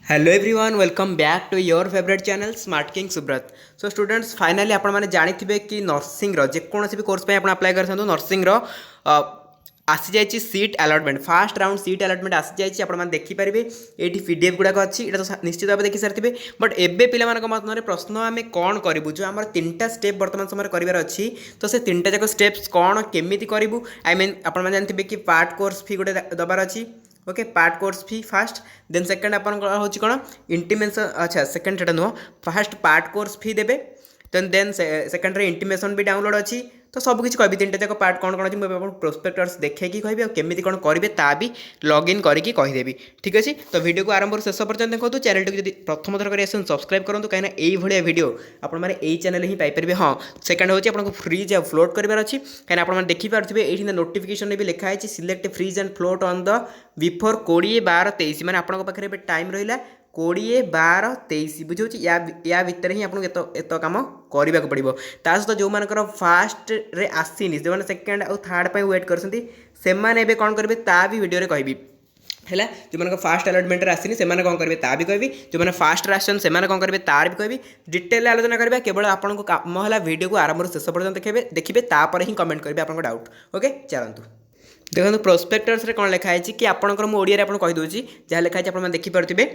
Hello everyone welcome back to your favourite channel smart king Subrat. So students finally आपण मैंने जानी कि nursing जेकोसी भी कोर्स पे आप अप्लाई कर नर्सिंग आसी जाइए seat allotment fast round seat allotment आसी जाइए आप देखिपारे ये पीडीएफ गुड़ाक अच्छी तो निश्चित भाव देखी सारी बट एबे पिला मन प्रश्न आम कौन करूँ जो आम तीन टा स्टेप बर्तमान समय करार अच्छी तो से तीन टा जाक स्टेप्स कौन केमी करूँ आई मीन आप जानते कि पार्ट कोर्स फी गोटे दबार अच्छी okay part course fee fast then second आप हूँ कौन इंटीमेशन अच्छा सेकेंड से नुह फास्ट पार्ट कोर्स फी देते देन सेकेंड इंटीमेशन भी डाउनलोड अच्छी तो सब किसी कह तीन जाक पार्ट कौन कौन अच्छी मुझे प्रोस्पेक्टस देखिए कहि केमी कौन करेंगे ता भी लॉगिन करके कहीदेवी ठीक अच्छे। तो वीडियो को आरंभ शेष पर्यटन देखो चैनल को जब प्रथम थर कर सब्सक्राइब करूँ कहीं यही भाया वीडियो आपने चैनल ही पाइपर हाँ सेकेंड हूँ आपको फ्रीज आ फ्लोट करार अच्छी कहीं आप देखिपे ये नोटिफिकेशन भी लिखाई select freeze and float on the before 20/12/23 मैंने आपको पाखे टाइम रहा 20/12/23 बुझे या भितर ही आपको एत काम करने को पड़ो ता सहित जो मानकर फास्ट रे आसीनी जो मैंने सेकेंड और थर्ड पर वेट कर कौन करेंगे ता भी वीडियो कहबी है जो मैंने फास्ट अलॉटमेंट आसनी से कौन करेंगे ता भी कहबी जो मैंने फास्ट आसन से कौन करेंगे तार भी कहबी डिटेल आलोचना करेंगे केवल आपको काम है वीडियो को आरंभ शेष पर्यटन देखिए तापर ही कमेंट करेंगे आप डाउट ओके चलतु देखो प्रोस्पेक्टस कौन लिखाई कि आपंकर मुझे ओडिया कहीदे जहाँ लिखाई आप देखिपे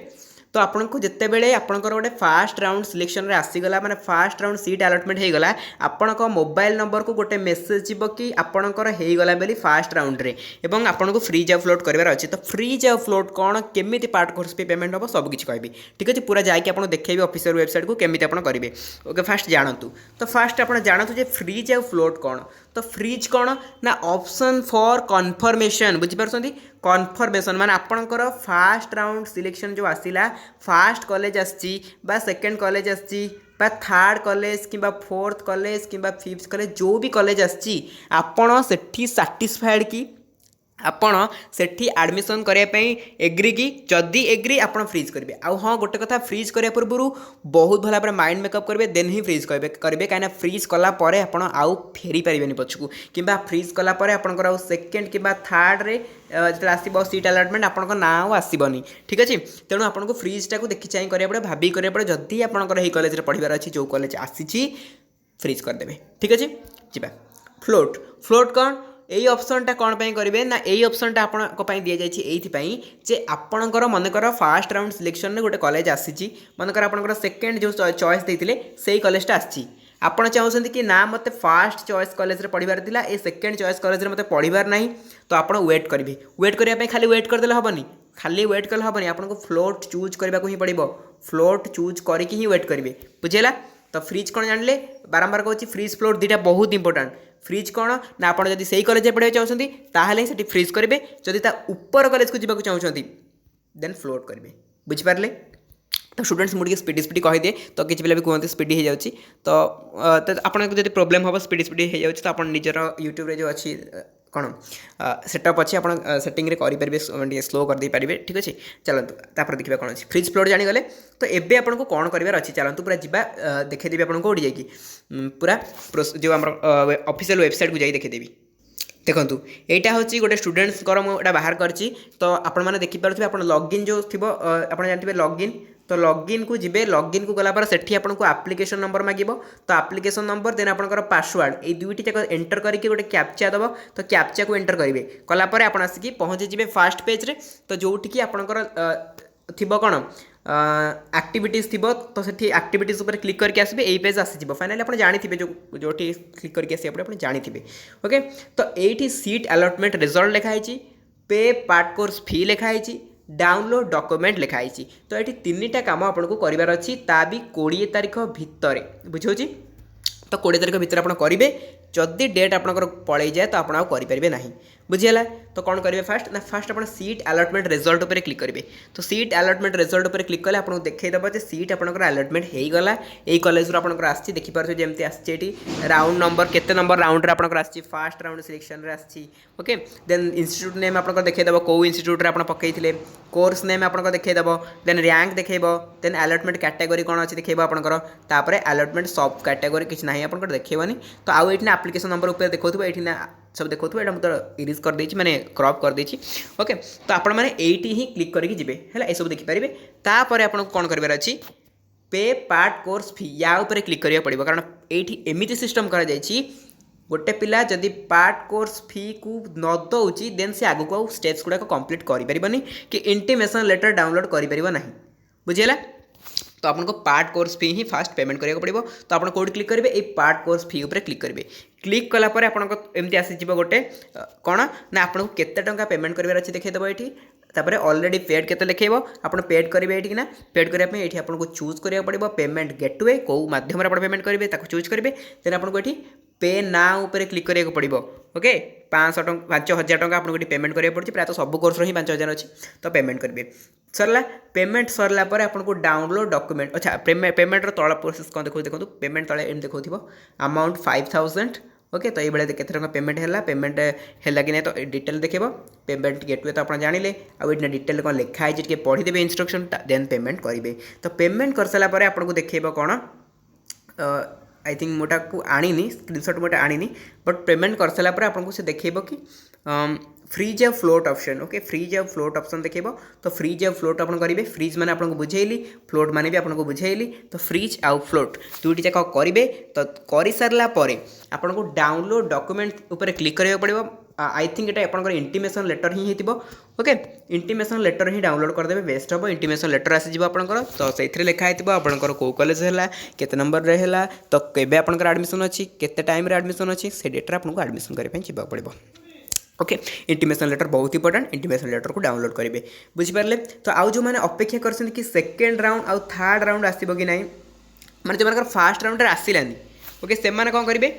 तो आपको जिते बड़े आपंकर गोटे फास्ट राउंड सिलेक्शन रे आसीगला माने फास्ट राउंड सीट अलॉटमेंट हो गला आपण मोबाइल नंबर को गोटे मेसेज जीव कि आपंकर होगला बेली फास्ट राउंड रे एवं आपको फ्रीज फ्लोट करार अच्छे तो फ्रीज फ्लोट कौन केमी पार्ट कोर्स पे पेमेंट हम सबकि कहबी ठीक अच्छे पूरा जाकि आप देखेबी ऑफिशियल वेबसाइट को केमी आप करेंगे ओके फास्ट जानतु तो फास्ट आप जानतु जे फ्रीज फ्लोट कौन तो फ्रीज कौन ना ऑप्शन फॉर कन्फर्मेशन बुझीपार कन्फर्मेशन माने आपणकर फास्ट राउंड सिलेक्शन जो आसिला फास्ट कॉलेज आसी सेकेंड कॉलेज आसी थर्ड कॉलेज कि फोर्थ कॉलेज कि फिफ्थ कॉलेज जो भी कॉलेज आसी आपण सेठी सैटिस्फाइड कि आपण सेठी एडमिशन करने एग्री कि जदि एग्री आप फ्रीज करेंगे आउ हाँ गोटे कथा फ्रीज करने पूर्व बहुत भल भाव माइंड मेकअप करेंगे देन ही फ्रीज करेंगे कहीं फ्रीज कलापर आप आउ फेरी पारे पछकू कि फ्रीज कलापर आपंकर आउ सेकेंड कि थर्ड रे जो आसो सीट अलॉटमेंट आप ना आसबनी ठीक अच्छे तेणु आपको फ्रीजटा को देखी चाहिए करा पड़े भाभी करा पड़े जदि आपंकर कॉलेज पढ़ार अच्छी जो कॉलेज आसी फ्रीज करदे ठीक अच्छे जी फ्लोट फ्लोट कौन यही ऑप्शनटा कौन पे करेंगे ना यही ऑप्शनटा आपंपाई दि जाए जे आपणकर मनकर फास्ट राउंड सिलेक्शन में गोटे कॉलेज आसी मनकर आपंकर सेकेंड जो चॉइस देते से कॉलेजटा आसी आपड़ चाहते कि ना मत फास्ट चॉइस कॉलेज पढ़ार था ये सेकेंड चॉइस कॉलेज मत पढ़ार ना तो आप वेट करेंगे वेट करने खाली वेट करदे हेनी खाली वेट कले हेनी आपको फ्लोट चूज करने को ही पड़ो फ्लोट चूज करके ही वेट करेंगे बुझेगा तो फ्रीज कौन जानले बारंबार कहूँ फ्रीज फ्लोट दुटा बहुत इंपोर्टाट फ्रीज कौन ना आप जब से कॉलेज पढ़ा चाहते ताहले फ्रीज करेंगे जदि ऊपर कॉलेज को जावाक चाहते देन फ्लोट करेंगे बुझिपारे तो स्टूडेंट्स मुझे स्पीडी स्पीडी कहीदे तो किसी पिला भी कहते स्पीडी हो जाए तो आपको जब प्रोब्लेम हम स्पीडी स्पीडी हो जाए तो आप निजर यूट्यूब रे जो अच्छी कौन सेटअप अच्छे आप सेटिंग करेंगे स्लो करदे पारे ठीक अच्छे चलतु तापर देखा कौन अच्छी फ्रिज फ्लोट जानीगले तो एबे आपको कौन करार अच्छी चलतु पूरा जा देखदेवी आपको कौटी जाकि पूरा जो आम ऑफिशियल वेबसाइट को जाई देखदेवी देखूँ यहाँ हूँ गोटे स्टूडेंट्स मुझे बाहर करची तो आपण मैंने देखिपे आप लॉगिन जो थी आप जानते लॉगिन तो लॉगिन को जिबे लॉगिन को गला पर सेठी आपको एप्लिकेशन नंबर मागिबो तो एप्लिकेशन नंबर देन आपनकर पासवर्ड ये दुईटी जाक एंटर करके गोटे कैप्चा दब तो कैप्चा को एंटर करेंगे कलापर आप आसिक पहुँची जी फास्ट पेज रे तो जोटिकी आपनकर थी कौन एक्टिविटीज थी तो से एक्टिविटीज उपर क्लिक करके आसबे यही पेज आसीज फाइनाली आप जानी जो जो क्लिक करके आसपे आप जानी ओके तो ये सीट अलॉटमेंट रिजल्ट लिखाई पे पार्ट कोर्स फी लिखाई डाउनलोड डॉक्यूमेंट लिखाई तो ये तीन टा काम आपको करार अच्छी ता भी 20 तारीख भितर बुझे तो 20 तारीख भितर आप करेंगे जदि डेट आपंकर पड़े जाए तो आप करेंगे ना बुझीगला तो कौन करेंगे फास्ट ना फास्ट आप सीट अलॉटमेंट रिजल्ट पर क्लिक करेंगे तो सीट अलॉटमेंट रिजल्ट पर क्लिक कले आपको देखिदेव जो सीट आपंकर अलॉटमेंट होगला यही कॉलेज आपंकर आसी देखिपारे जमी आसी राउंड नंबर केते नंबर राउंड रे आपंकर आसी फास्ट राउंड सिलेक्शन रे आसी ओके देन इंस्टीट्यूट नेम आपंकर देखिदेव कौ इंस्टीट्यूट रे आप पकईले कोर्स नेम आपंकर देखिदेव देन रैंक देखब देन अलॉटमेंट कैटेगरी कौन अच्छी देखब आपंकर तापर अलॉटमेंट सब कैटेगरी किसी ना आपंकर देखनी तो आउ ये आप्लिकेसन नंबर ऊपर देखो ये ना सब देखो ये मुझे इरेज कर देछि माने क्रॉप कर देछि ओके। तो आपण मैंने एटी ही क्लिक करके जिबे हैला ए सब देखि पारिबे। तापर आपण कोन करबार अछि पे पार्ट कोर्स फी या ऊपर क्लिक करिया पड़िबो कारण एठी एमिति सिस्टम करा जायछि गोटे पिला जदि पार्ट कोर्स फी को न दउछि देन से आगु को स्टेप्स गुडा कंप्लीट करि परिबनी कि इंटीमेशन लेटर डाउनलोड करि परिबो नाही बुझियला। तो आपको पार्ट कोर्स फी ही फास्ट पेमेंट करिया पड़िबो। तो आपण कोड क्लिक करेंगे ये पार्ट कोर्स फी ऊपर क्लिक करेंगे। क्लिक कला परे आपनको एमती आसीजिबो गोटे कौन ना आपको केते टंका पेमेंट करबार अछि देखैदबो एठी तापर ऑलरेडी पेड केते लिखेबो आपण पेड करेंगे एठी ना पेड करिया पे एठी आपनको चूज करिया पड़िबो पेमेंट गेटवे को माध्यम रे आपण पेमेंट करेंगे ताको चूज करेंगे देन आपनको एठी पे ना ऊपर क्लिक करिया पड़िबो ओके 500 टंका 5000 टंका आपको ये पेमेंट करिया पड़छि प्राय तो सब कोर्स रो ही 5000 अछि तो पेमेंट करेंगे सरला पेमेंट सरला पर आपको डाउनलोड डॉक्यूमेंट अच्छा पेमेंट रो तळ प्रोसेस कोन देखो पेमेंट तळे एम देखो अमाउंट 5000 ओके। तो ये केते टंका पेमेंट है कि नहीं तो डिटेल देखो पेमेंट गेटवे तो आप जानिले आउ डिटेल कौन लिखाई टे पढ़ीदेवे इंस्ट्रक्शन देन पेमेंट करेंगे। तो पेमेंट कर सारा पर आपको देखो कौन आई थिंक मोटा को आनी स्क्रीनशॉट मोटा आनी बट पेमेंट कर सारा पर आपको से देखो कि फ्रीज और फ्लोट ऑप्शन ओके फ्रीज और फ्लोट ऑप्शन देखो। तो फ्रीज और फ्लोट आप करेंगे फ्रीज मैंने आपको बुझेली फ्लोट मैंने भी आपको बुझेली तो फ्रीज आउ फ्लोट दुईटी जाक करेंगे। तो कर सारा आपको डाउनलोड डॉक्यूमेंट ऊपर क्लिक करा पड़ो आई थिंक ये आप इंटीमेशन लेटर ही होती ओके इंटीमेशन लेटर ही डाउनलोड करदे बेस्ट हम इंटीमेशन लेटर आसीज आपंकर। तो से लिखाई आपंकर कौ कॉलेज है केते नंबर रे है तो केबे आपंकर एडमिशन अच्छी केते टाइम रे एडमिशन अच्छी से डेट आपको एडमिशन करने जावाक पड़ो ओके। इंटीमेशन लेटर बहुत इंपोर्टेंट इंटीमेशन लेटर को डाउनलोड करेंगे बुझिपारे। तो आउ जो मैंने अपेक्षा कर कि सेकेंड राउंड आउ थर्ड राउंड आसो कि नहीं माने जो फास्ट राउंड आसलानी ओके से कौन करेंगे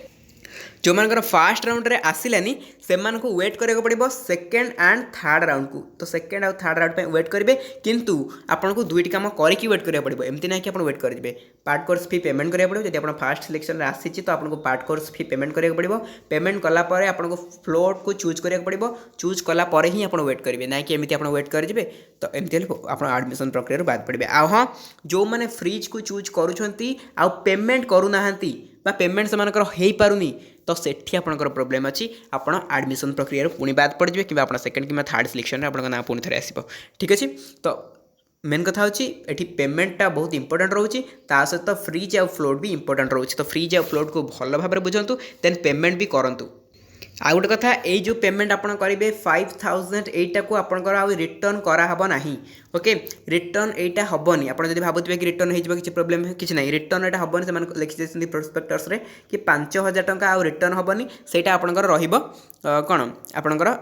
जो मान फास्ट राउंड रे आसलानी से वेट करा पड़ो सेकेंड एंड थर्ड राउंड को। तो सेकेंड आउ थर्ड राउंड पे वेट करेंगे किंतु आपको दुईटी कम करके वेट करा पड़ो एमती ना कि आप वेट करेंगे पार्ट कोर्स फी पेमेंट करा पड़ो। जब आप फास्ट सिलेक्शन में आसी तो आपको पार्ट कोर्स फी पेमेंट करा पड़ो पेमेंट कलापर आपको फ्लोट को चूज करा पड़ो चूज कलापर ही आप वेट करेंगे ना कि एमती आप वेट करेंगे तो एमती आप एडमिशन प्रक्रिया बाद पड़े। आ हाँ जो मैंने फ्रीज को चूज करुँच आ पेमेंट करूना पेमेंट से हो पारुनी तो सेठी आपनकर प्रॉब्लम अच्छी आप एडमिशन प्रक्रिया पुणी बाद पड़ जाए कि आप सेकेंड कि थर्ड सिलेक्शन आप ना पुणी थे आसो ठीक अच्छे। तो मेन कथा होची एठी पेमेंटटा बहुत इंपोर्टेंट रोची ता सहित फ्रीज आउ फ्लोट भी इंपोर्टेंट रोची। तो फ्रीज आउ फ्लोट को भल भाव में बुझंतु देन पेमेंट भी करंतु। आ गोटे कथा ये जो पेमेंट आप करेंगे 5000 एटा को आपंकर आ रिटर्न कराहब ना ओके रिटर्न एटा हेनी आप भावुवे कि रिटर्न हो किसी प्रोब्लेम किसी ना रिटर्न एटा हेनी से लिखी प्रोस्पेक्टस रे कि 5000 टंका आ रिटर्न हेनी से आपंकर कौन आपंकर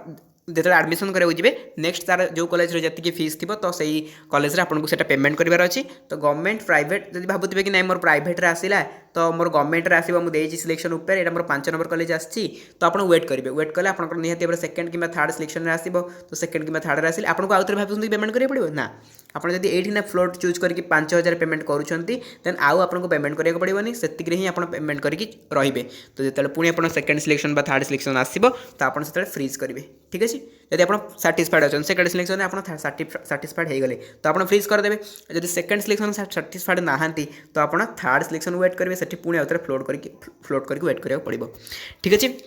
जो एडमिशन कराया जी नेक्स्ट तार जो कॉलेज जी फीस थी तो सही कॉलेज आपको से पेमेंट करार अच्छी। तो गवर्नमेंट प्राइवेट जब भावुवे कि नहीं मोर प्राइवेट आसला तो मोर गवर्नमेंट आसो मुझे सिलेक्शन उपर ये मोर 5 नंबर कॉलेज आसी तो आप वेट करेंगे वेट कले आप निहत सेकेंड कि थर्ड सिलेक्शन में आसो तो सेकेंड कि थर्ड आसे आपको आउ थे भाई पेमेंट करा पड़ो ना आपड़ जब ये ना फ्लोट चूज करके 5000 पेमेंट करुँच देन आउ आपको पेमेंट कराया पड़ोनी से ही आप पेमेंट करके रे। तो जो पुणी आप सेकेंड सिलेक्शन थर्ड सिलेक्शन आसो तो आप फ्रीज करेंगे ठीक अच्छे। जब आप साटिस्फाइड अच्छे सेकेंड सिलेक्शन आप साटिस्फाइड हो गले तो आप फ्रीज करदे जब सेकेंड सिलेक्शन साटिस्फाइड नहांती तो आप थर्ड सिलेक्शन वेट करेंगे से पुणी आउ थे फ्लोट करके वेट करा पड़ो ठीक अच्छे।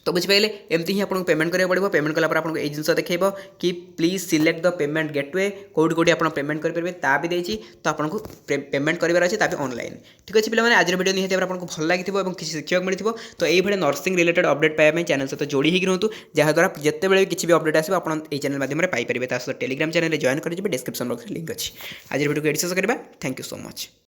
तो बुझिपारे एमती ही आपको पेमेंट करा पड़ो पेमेंट कला आपको ये जिन देखो कि please select the payment gateway कौटी कौटी आप पेमेंट करेंगे ता भी देती तो आपको पेमेंट करार अच्छे ताकि ऑनलाइन ठीक अच्छे। पे आज वीडियो निहत आपको भल लगी और किसी शिक्षा मिले तो ये नर्सिंग रिलेटेड अपडेट पाइबा चैनल सहित जोड़ी होगी रुहतु जहाँद्वारा जितेबाला किसी भी अपडेट आसो आप चैनल माध्यम पाइपर टेलीग्राम चैनल जॉइन कर डिस्क्रिप्शन बॉक्स लिंक अच्छी। आज वीडियो को एडिट करवा थैंक यू सो मच।